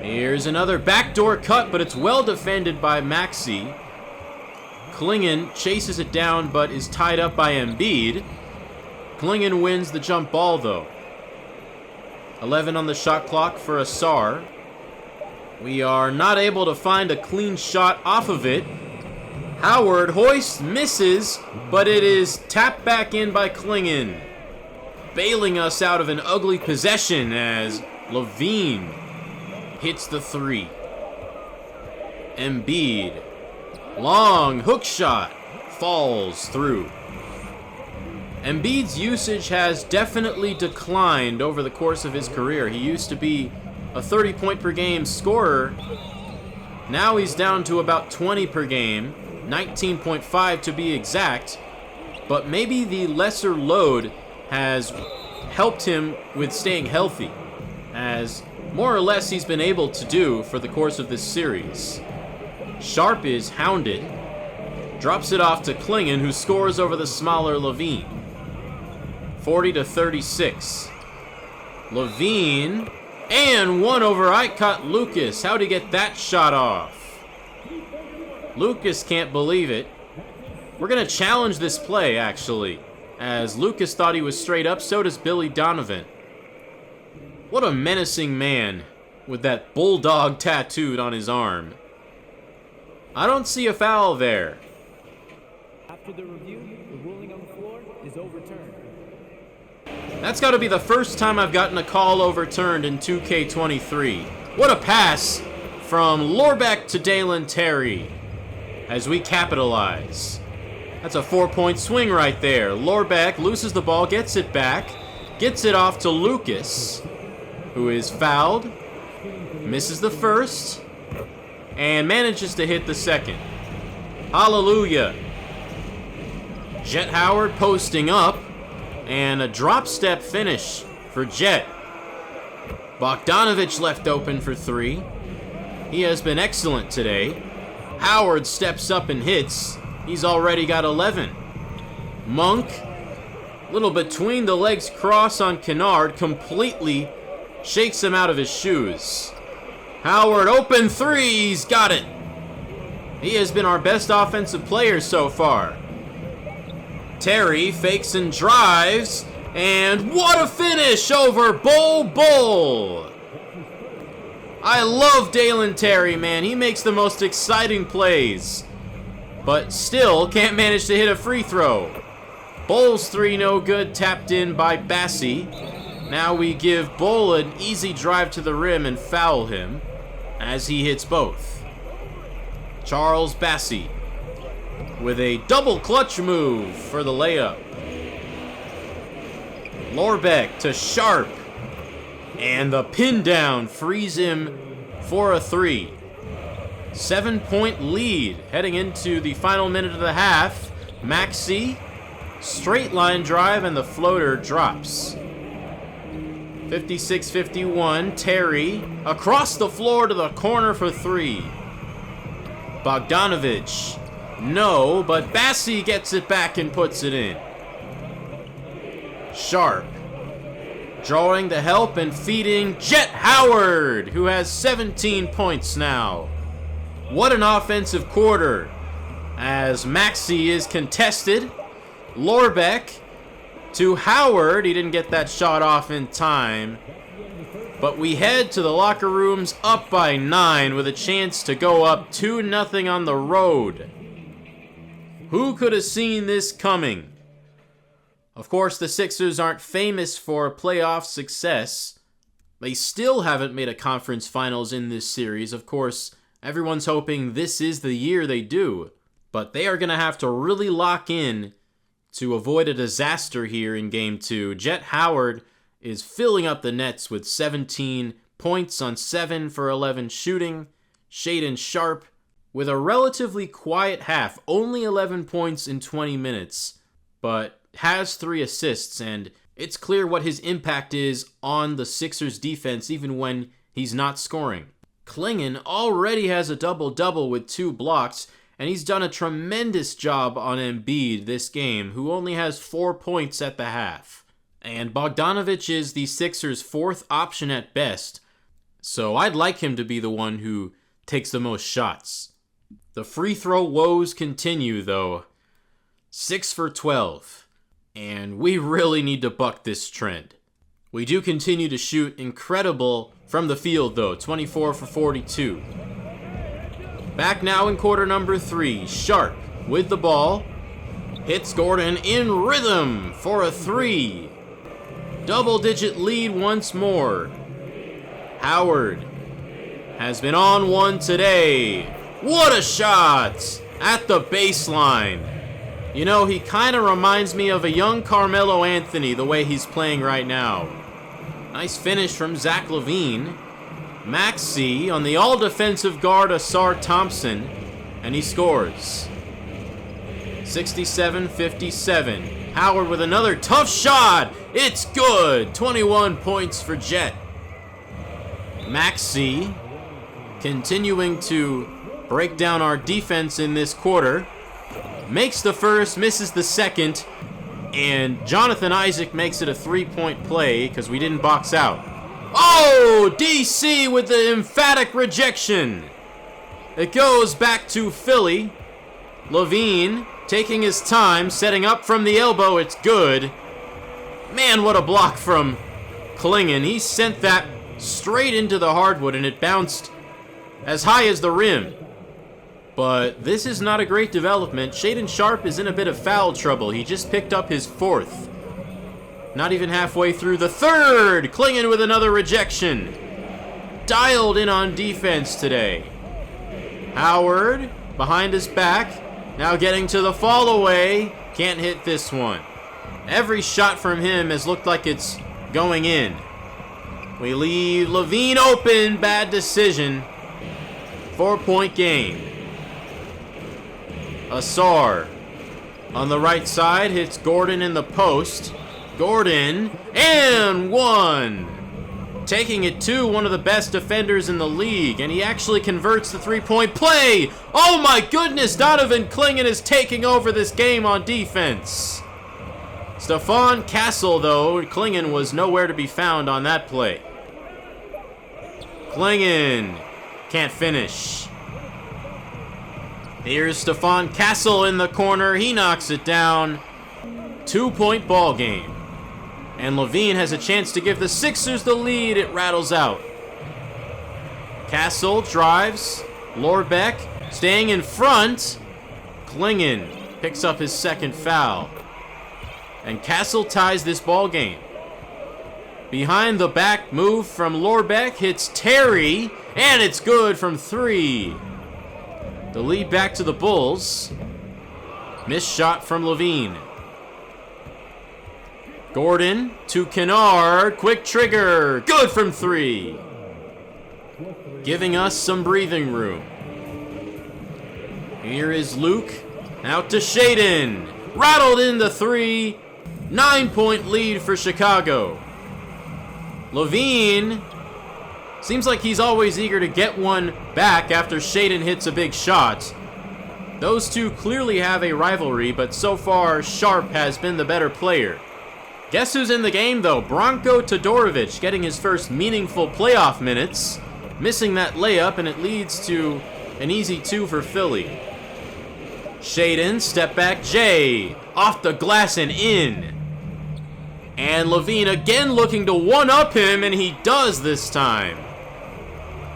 Here's another backdoor cut, but it's well defended by Maxey. Clingan chases it down, but is tied up by Embiid. Clingan wins the jump ball, though. 11 on the shot clock for Asar. We are not able to find a clean shot off of it. Howard hoists, misses, but it is tapped back in by Clingan, bailing us out of an ugly possession as Levine hits the 3. Embiid, long hook shot, falls through. Embiid's usage has definitely declined over the course of his career. He used to be a 30-point per game scorer. Now he's down to about 20 per game, 19.5 to be exact. But maybe the lesser load has helped him with staying healthy, as more or less he's been able to do for the course of this series. Sharp is hounded, drops it off to Clingan, who scores over the smaller Levine. 40-36. Levine, and 1 over Icott Lucas. How'd he get that shot off? Lucas can't believe it. We're going to challenge this play, actually, as Lucas thought he was straight up, so does Billy Donovan. What a menacing man with that bulldog tattooed on his arm. I don't see a foul there. After the review, the ruling on the floor is overturned. That's got to be the first time I've gotten a call overturned in 2K23. What a pass from Lorbeck to Dalen Terry as we capitalize. That's a 4-point swing right there. Lorbeck loses the ball, gets it back, gets it off to Lucas, who is fouled, misses the first, and manages to hit the second. Hallelujah. Jet Howard posting up, and a drop step finish for Jet. Bogdanovich left open for three. He has been excellent today. Howard steps up and hits. He's already got 11. Monk, little between the legs cross on Kennard, completely shakes him out of his shoes. Howard open three, he's got it. He has been our best offensive player so far. Terry fakes and drives, and what a finish over Bull. I love Dalen Terry, man. He makes the most exciting plays, but still can't manage to hit a free throw. Bull's three no good, tapped in by Bassie. Now we give Bull an easy drive to the rim and foul him as he hits both. Charles Bassie with a double clutch move for the layup. Lorbeck to Sharp, and the pin down frees him for a three. 7-point lead heading into the final minute of the half. Maxey, straight line drive, and the floater drops. 56-51, Terry across the floor to the corner for three. Bogdanovich, no, but Bassie gets it back and puts it in. Sharp, drawing the help and feeding Jet Howard, who has 17 points now. What an offensive quarter, as Maxey is contested. Lorbeck to Howard, he didn't get that shot off in time. But we head to the locker rooms up by 9 with a chance to go up 2-0 on the road. Who could have seen this coming? Of course, the Sixers aren't famous for playoff success. They still haven't made a conference finals in this series. Of course, everyone's hoping this is the year they do. But they are going to have to really lock in to avoid a disaster here in Game 2. Jet Howard is filling up the nets with 17 points on 7 for 11 shooting. Shaedon Sharp with a relatively quiet half, only 11 points in 20 minutes, but has 3 assists, and it's clear what his impact is on the Sixers defense even when he's not scoring. Klingon already has a double-double with 2 blocks, and he's done a tremendous job on Embiid this game, who only has 4 points at the half. And Bogdanovich is the Sixers' 4th option at best, so I'd like him to be the one who takes the most shots. The free throw woes continue, though. 6 for 12, and we really need to buck this trend. We do continue to shoot incredible from the field, though, 24 for 42. Back now in quarter number 3, Sharp with the ball. Hits Gordon in rhythm for a 3. Double-digit lead once more. Howard has been on one today. What a shot at the baseline. You know, he kind of reminds me of a young Carmelo Anthony, the way he's playing right now. Nice finish from Zach LaVine. Maxey on the all-defensive guard Asar Thompson, and he scores. 67-57. Howard with another tough shot. It's good. 21 points for Jet. Maxey continuing to break down our defense in this quarter. Makes the first, misses the second, and Jonathan Isaac makes it a 3-point play because we didn't box out. Oh, DC with the emphatic rejection. It goes back to Philly. LaVine taking his time, setting up from the elbow. It's good. Man, what a block from Klingon. He sent that straight into the hardwood, and it bounced as high as the rim. But this is not a great development. Shaedon Sharp is in a bit of foul trouble. He just picked up his 4th. Not even halfway through the 3rd. Klingon with another rejection. Dialed in on defense today. Howard behind his back. Now getting to the fall away. Can't hit this one. Every shot from him has looked like it's going in. We leave LaVine open. Bad decision. 4-point game. Asar On the right side, hits Gordon in the post. Gordon, and one! Taking it to one of the best defenders in the league, and he actually converts the three-point play! Oh my goodness, Donovan Clingan is taking over this game on defense. Stephon Castle, though, Clingan was nowhere to be found on that play. Clingan can't finish. Here's Stephon Castle in the corner. He knocks it down. 2-point ball game. And Levine has a chance to give the Sixers the lead. It rattles out. Castle drives. Lorbeck staying in front. Clingan picks up his second foul. And Castle ties this ball game. Behind the back move from Lorbeck hits Terry. And it's good from three. The lead back to the Bulls. Missed shot from Levine. Gordon to Kennard. Quick trigger. Good from three. Giving us some breathing room. Here is Luke. Out to Shaden. Rattled in the three. 9-point lead for Chicago. Levine seems like he's always eager to get one back after Shaden hits a big shot. Those two clearly have a rivalry, but so far Sharp has been the better player. Guess who's in the game, though? Branko Todorovic getting his first meaningful playoff minutes, missing that layup, and it leads to an easy two for Philly. Shaden, step back Jay, off the glass and in. And Levine again looking to one-up him, and he does this time.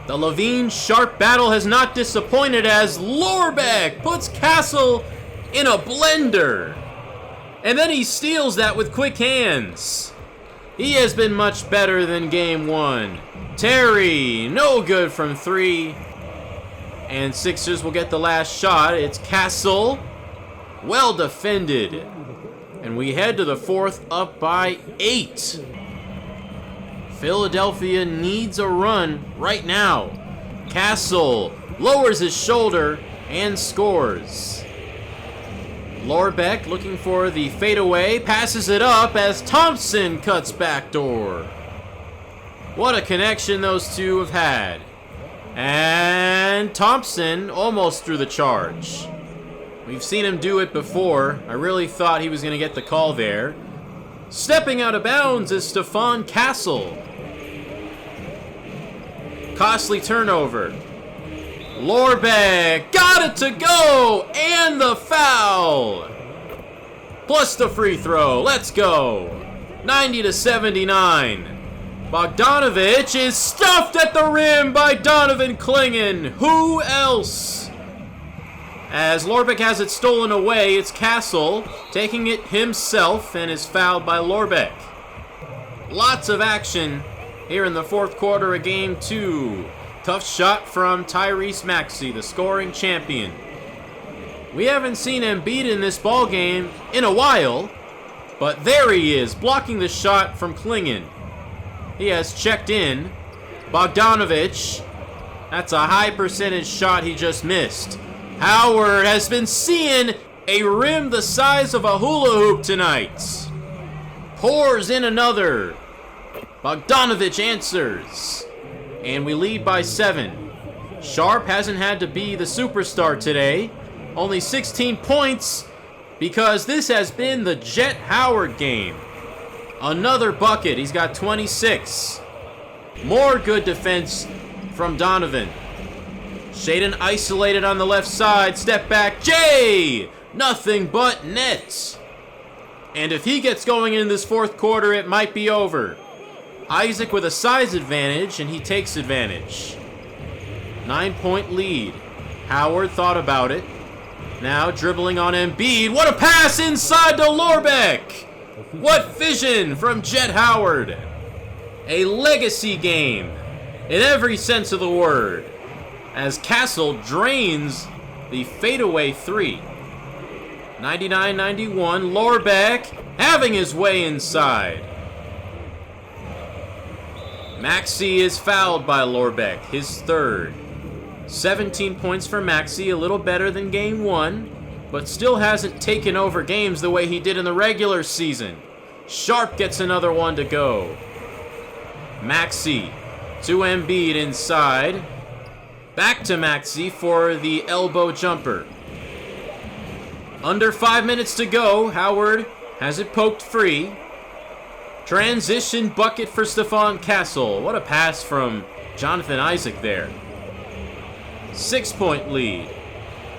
The Levine-Sharp battle has not disappointed as Lorbeck puts Castle in a blender. And then he steals that with quick hands. He has been much better than game one. Terry, no good from three. And Sixers will get the last shot. It's Castle. Well defended. And we head to the fourth up by 8. Philadelphia needs a run right now. Castle lowers his shoulder and scores. Lorbeck looking for the fadeaway, passes it up as Thompson cuts backdoor. What a connection those two have had. And Thompson almost threw the charge. We've seen him do it before. I really thought he was going to get the call there. Stepping out of bounds is Stephon Castle. Costly turnover. Lorbeck got it to go, and the foul. Plus the free throw. Let's go. 90-79. Bogdanovich is stuffed at the rim by Donovan Clingan. Who else? As Lorbeck has it stolen away, it's Castle taking it himself and is fouled by Lorbeck. Lots of action here in the fourth quarter of game 2. Tough shot from Tyrese Maxey, the scoring champion. We haven't seen Embiid in this ballgame in a while, but there he is, blocking the shot from Clingan. He has checked in. Bogdanovich, that's a high percentage shot he just missed. Howard has been seeing a rim the size of a hula hoop tonight. Pours in another. Bogdanovich answers. And we lead by 7. Sharp hasn't had to be the superstar today. Only 16 points because this has been the Jet Howard game. Another bucket. He's got 26. More good defense from Donovan. Shaden isolated on the left side. Step back. Jay! Nothing but net. And if he gets going in this fourth quarter, it might be over. Isaac with a size advantage, and he takes advantage. 9-point lead. Howard thought about it. Now dribbling on Embiid. What a pass inside to Lorbeck! What vision from Jet Howard! A legacy game in every sense of the word. As Castle drains the fadeaway 3. 99-91, Lorbeck having his way inside. Maxey is fouled by Lorbeck, his third. 17 points for Maxey, a little better than game 1. but still hasn't taken over games the way he did in the regular season. Sharp gets another one to go. Maxey to Embiid inside. Back to Maxey for the elbow jumper. Under 5 minutes to go. Howard has it poked free. Transition bucket for Stephon Castle. What a pass from Jonathan Isaac there. 6-point lead.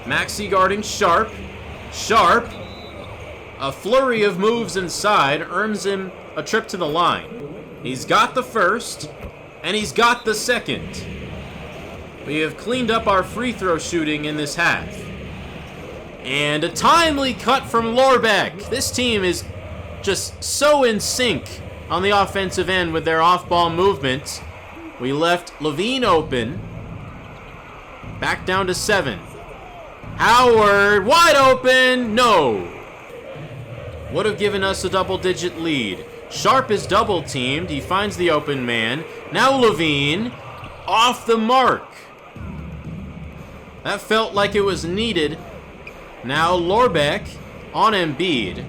Maxey guarding Sharp. Sharp, a flurry of moves inside, earns him a trip to the line. He's got the first, and he's got the second. We have cleaned up our free throw shooting in this half. And a timely cut from Lorbeck. This team is just so in sync on the offensive end with their off-ball movements. We left Levine open. Back down to 7. Howard, wide open, no. Would have given us a double-digit lead. Sharp is double-teamed. He finds the open man. Now Levine, off the mark. That felt like it was needed. Now Lorbeck on Embiid.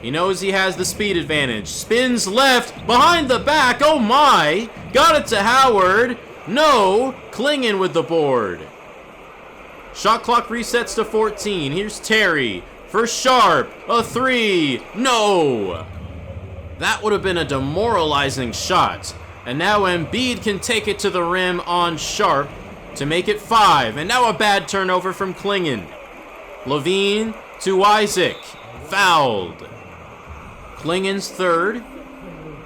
He knows he has the speed advantage. Spins left, behind the back, oh my. Got it to Howard. No, Klingon with the board. Shot clock resets to 14. Here's Terry for Sharp. A 3. No. That would have been a demoralizing shot. And now Embiid can take it to the rim on Sharp to make it 5. And now a bad turnover from Klingon. Levine to Isaac. Fouled. Klingon's third.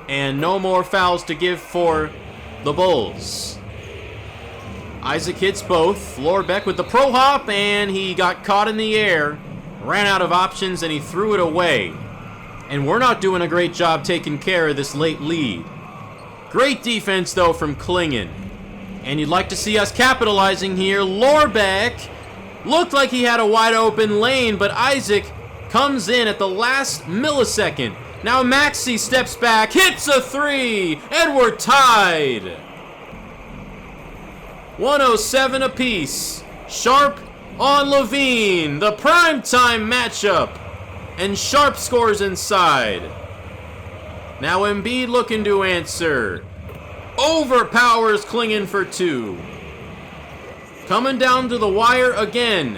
And no more fouls to give for the Bulls. Isaac hits both. Lorbeck with the pro hop, and he got caught in the air. Ran out of options, and he threw it away. And we're not doing a great job taking care of this late lead. Great defense, though, from Klingon. And you'd like to see us capitalizing here. Lorbeck looked like he had a wide open lane, but Isaac comes in at the last millisecond. Now Maxey steps back, hits a 3, and we're tied. 107 apiece. Sharp on Levine, the primetime matchup. And Sharp scores inside. Now Embiid looking to answer. Overpowers Klingon for 2. Coming down to the wire again.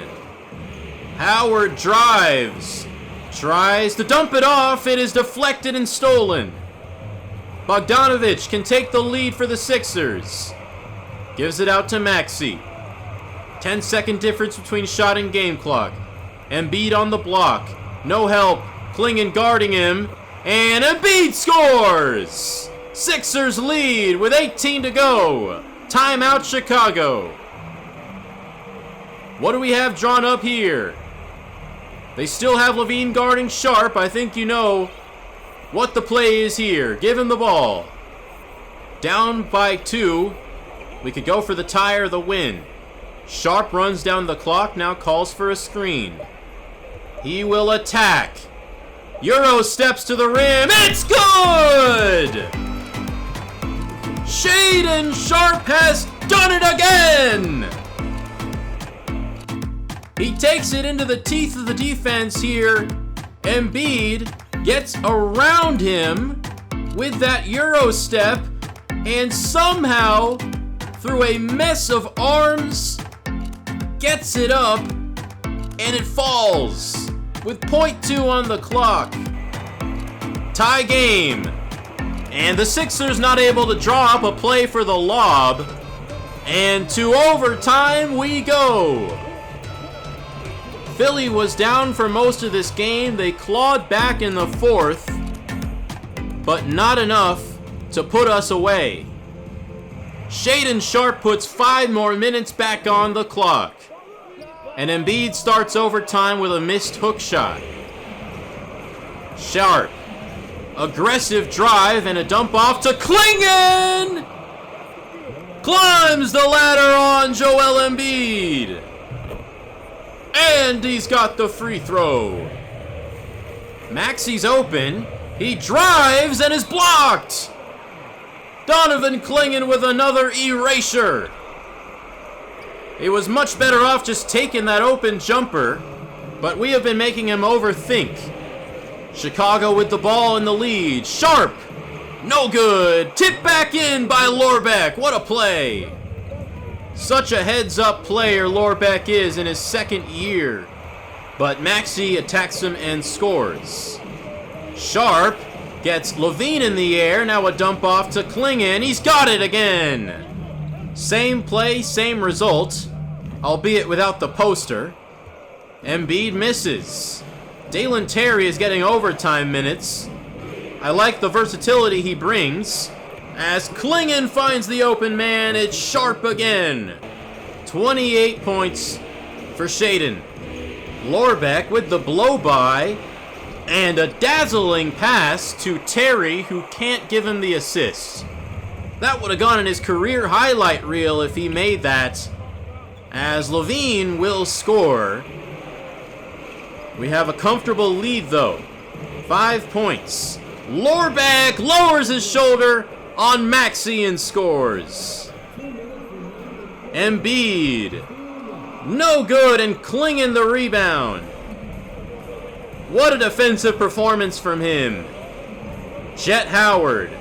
Howard drives. Tries to dump it off. It is deflected and stolen. Bogdanovich can take the lead for the Sixers. Gives it out to Maxey. 10-second difference between shot and game clock. Embiid on the block. No help. Klingon guarding him. And Embiid scores! Sixers lead with 18 to go. Timeout Chicago. What do we have drawn up here? They still have Levine guarding Sharp. I think you know what the play is here. Give him the ball. Down by 2. We could go for the tie or the win. Sharp runs down the clock, now calls for a screen. He will attack. Euro steps to the rim. It's good! Shaedon Sharp has done it again! He takes it into the teeth of the defense here. Embiid gets around him with that Euro step and somehow, through a mess of arms, gets it up and it falls with .2 on the clock. Tie game. And the Sixers not able to draw up a play for the lob. And to overtime we go. Philly was down for most of this game. They clawed back in the fourth, but not enough to put us away. Shaedon Sharp puts 5 more minutes back on the clock. And Embiid starts overtime with a missed hook shot. Sharp. Aggressive drive and a dump off to Klingon! Climbs the ladder on Joel Embiid. And he's got the free throw. Maxey's open. He drives and is blocked. Donovan Klingon with another erasure. He was much better off just taking that open jumper. but we have been making him overthink. Chicago with the ball in the lead. Sharp! No good! Tipped back in by Lorbeck. What a play! Such a heads-up player Lorbeck is in his second year. But Maxey attacks him and scores. Sharp gets Levine in the air. Now a dump off to Klingon. He's got it again! Same play, same result, albeit without the poster. Embiid misses. Dalen Terry is getting overtime minutes. I like the versatility he brings. As Klingon finds the open man, it's Sharp again. 28 points for Shaden. Lorbeck with the blow-by, and a dazzling pass to Terry, who can't give him the assist. That would have gone in his career highlight reel if he made that, as Levine will score. We have a comfortable lead, though. 5 points. Lorbeck lowers his shoulder on Maxey and scores. Embiid. No good, and Klingon the rebound. What a defensive performance from him. Jet Howard.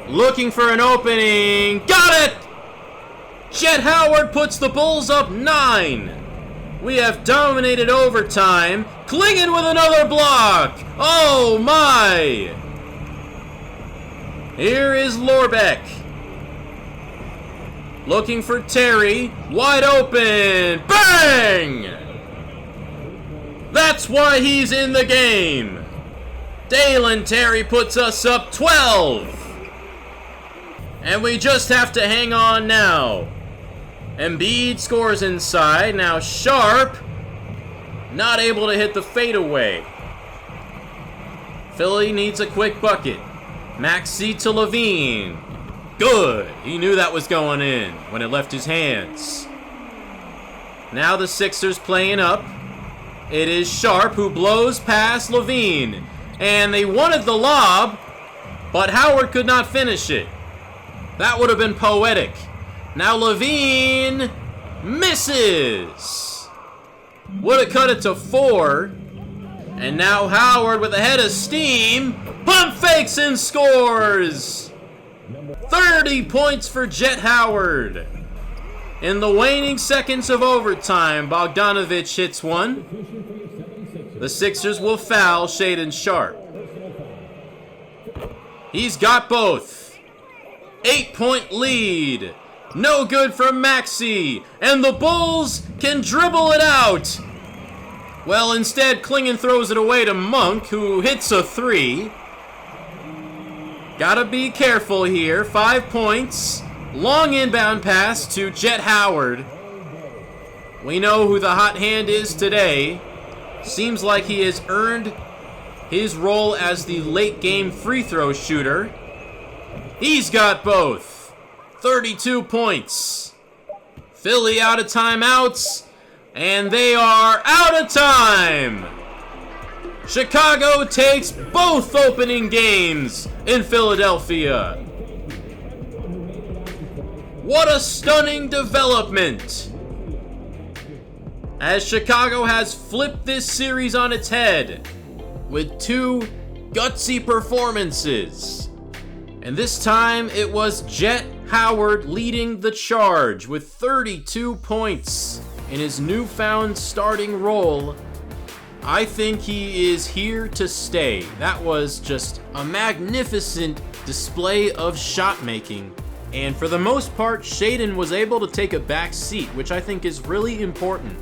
Looking for an opening. Got it! Jet Howard puts the Bulls up 9. We have dominated overtime. Klingon with another block. Oh my! Here is Lorbeck. Looking for Terry. Wide open. Bang! That's why he's in the game. Dalen Terry puts us up 12. And we just have to hang on now. Embiid scores inside. Now Sharp, not able to hit the fadeaway. Philly needs a quick bucket. Maxey to Levine. Good. He knew that was going in when it left his hands. Now the Sixers playing up. It is Sharp who blows past Levine. And they wanted the lob, but Howard could not finish it. That would have been poetic. Now Levine misses. Would have cut it to 4. And now Howard with a head of steam. Pump fakes and scores. 30 points for Jet Howard. In the waning seconds of overtime, Bogdanovich hits one. The Sixers will foul Shaden Sharp. He's got both. 8-point lead. No good from Maxey. And the Bulls can dribble it out. Well, instead, Klingon throws it away to Monk, who hits a 3. Gotta be careful here. 5 points. Long inbound pass to Jet Howard. We know who the hot hand is today. Seems like he has earned his role as the late game free throw shooter. He's got both. 32 points. Philly out of timeouts, and they are out of time. Chicago takes both opening games in Philadelphia. What a stunning development, as Chicago has flipped this series on its head with 2 gutsy performances. And this time it was Jet Howard leading the charge with 32 points in his newfound starting role. I think he is here to stay. That was just a magnificent display of shot making. And for the most part, Shaden was able to take a back seat, which I think is really important.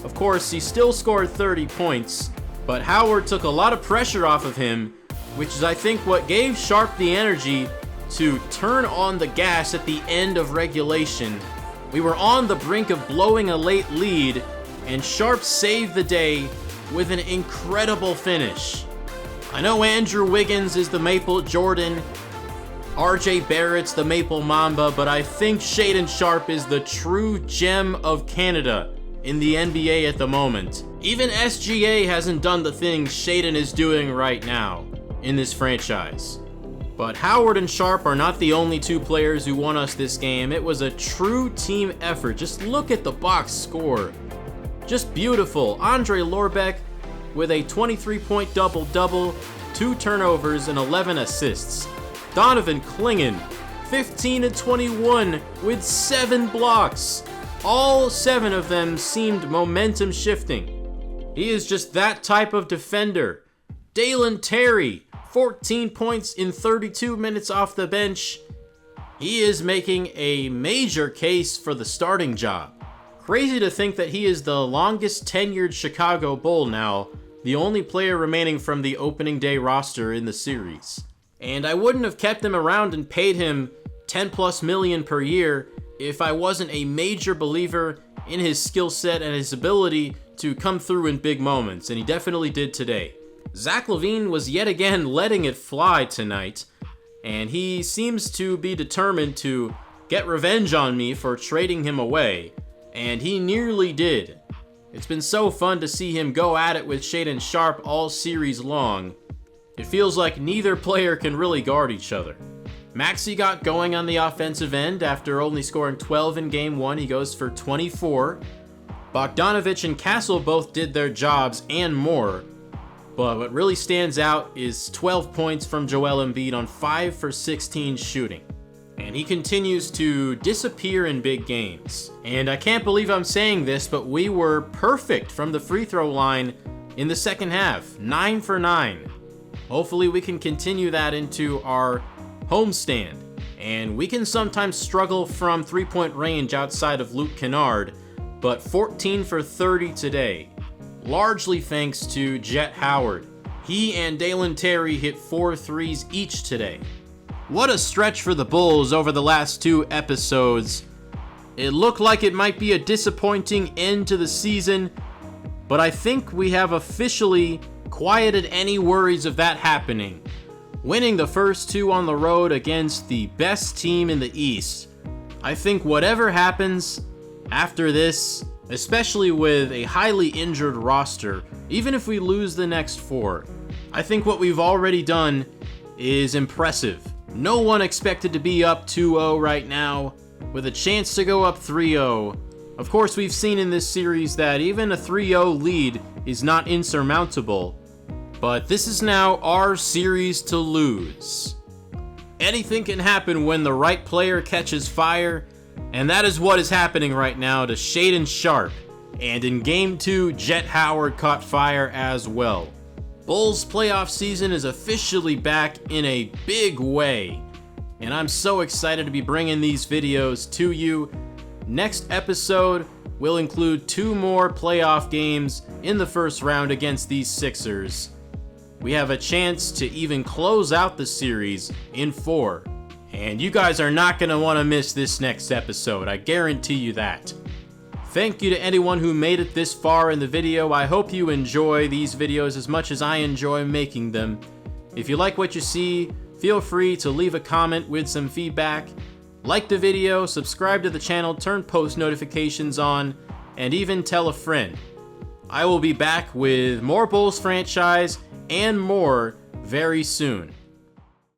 Of course, he still scored 30 points, but Howard took a lot of pressure off of him, which is, I think, what gave Sharp the energy to turn on the gas at the end of regulation. We were on the brink of blowing a late lead, and Sharp saved the day with an incredible finish. I know Andrew Wiggins is the Maple Jordan, RJ Barrett's the Maple Mamba, but I think Shaden Sharp is the true gem of Canada in the NBA at the moment. Even SGA hasn't done the things Shaden is doing right now in this franchise. But Howard and Sharp are not the only 2 players who won us this game. It was a true team effort. Just look at the box score. Just beautiful. Andre Lorbeck with a 23-point double-double, 2 turnovers, and 11 assists. Donovan Clingan, 15-21 with 7 blocks. All 7 of them seemed momentum shifting. He is just that type of defender. Dalen Terry, 14 points in 32 minutes off the bench. He is making a major case for the starting job. Crazy to think that he is the longest tenured Chicago Bull now, the only player remaining from the opening day roster in the series. And I wouldn't have kept him around and paid him 10 plus million per year if I wasn't a major believer in his skill set and his ability to come through in big moments, and he definitely did today. Zach LaVine was yet again letting it fly tonight, and he seems to be determined to get revenge on me for trading him away, and he nearly did. It's been so fun to see him go at it with Shaedon Sharpe all series long. It feels like neither player can really guard each other. Maxey got going on the offensive end after only scoring 12 in Game 1. He goes for 24. Bogdanovich and Castle both did their jobs and more. But what really stands out is 12 points from Joel Embiid on 5 for 16 shooting. And he continues to disappear in big games. And I can't believe I'm saying this, but we were perfect from the free throw line in the second half. 9 for 9. Hopefully we can continue that into our homestand. And we can sometimes struggle from three-point range outside of Luke Kennard, but 14 for 30 today. Largely thanks to Jet Howard. He and Dalen Terry hit 4 threes each today. What a stretch for the Bulls over the last 2 episodes. It looked like it might be a disappointing end to the season, but I think we have officially quieted any worries of that happening. Winning the first 2 on the road against the best team in the East. I think whatever happens after this, especially with a highly injured roster, even if we lose the next 4, I think what we've already done is impressive. No one expected to be up 2-0 right now, with a chance to go up 3-0. Of course, we've seen in this series that even a 3-0 lead is not insurmountable, but this is now our series to lose. Anything can happen when the right player catches fire, and that is what is happening right now to Shaedon Sharpe. And in Game 2, Jet Howard caught fire as well. Bulls playoff season is officially back in a big way, and I'm so excited to be bringing these videos to you. Next episode will include 2 more playoff games in the first round against these Sixers. We have a chance to even close out the series in 4. And you guys are not going to want to miss this next episode, I guarantee you that. Thank you to anyone who made it this far in the video. I hope you enjoy these videos as much as I enjoy making them. If you like what you see, feel free to leave a comment with some feedback. Like the video, subscribe to the channel, turn post notifications on, and even tell a friend. I will be back with more Bulls franchise and more very soon.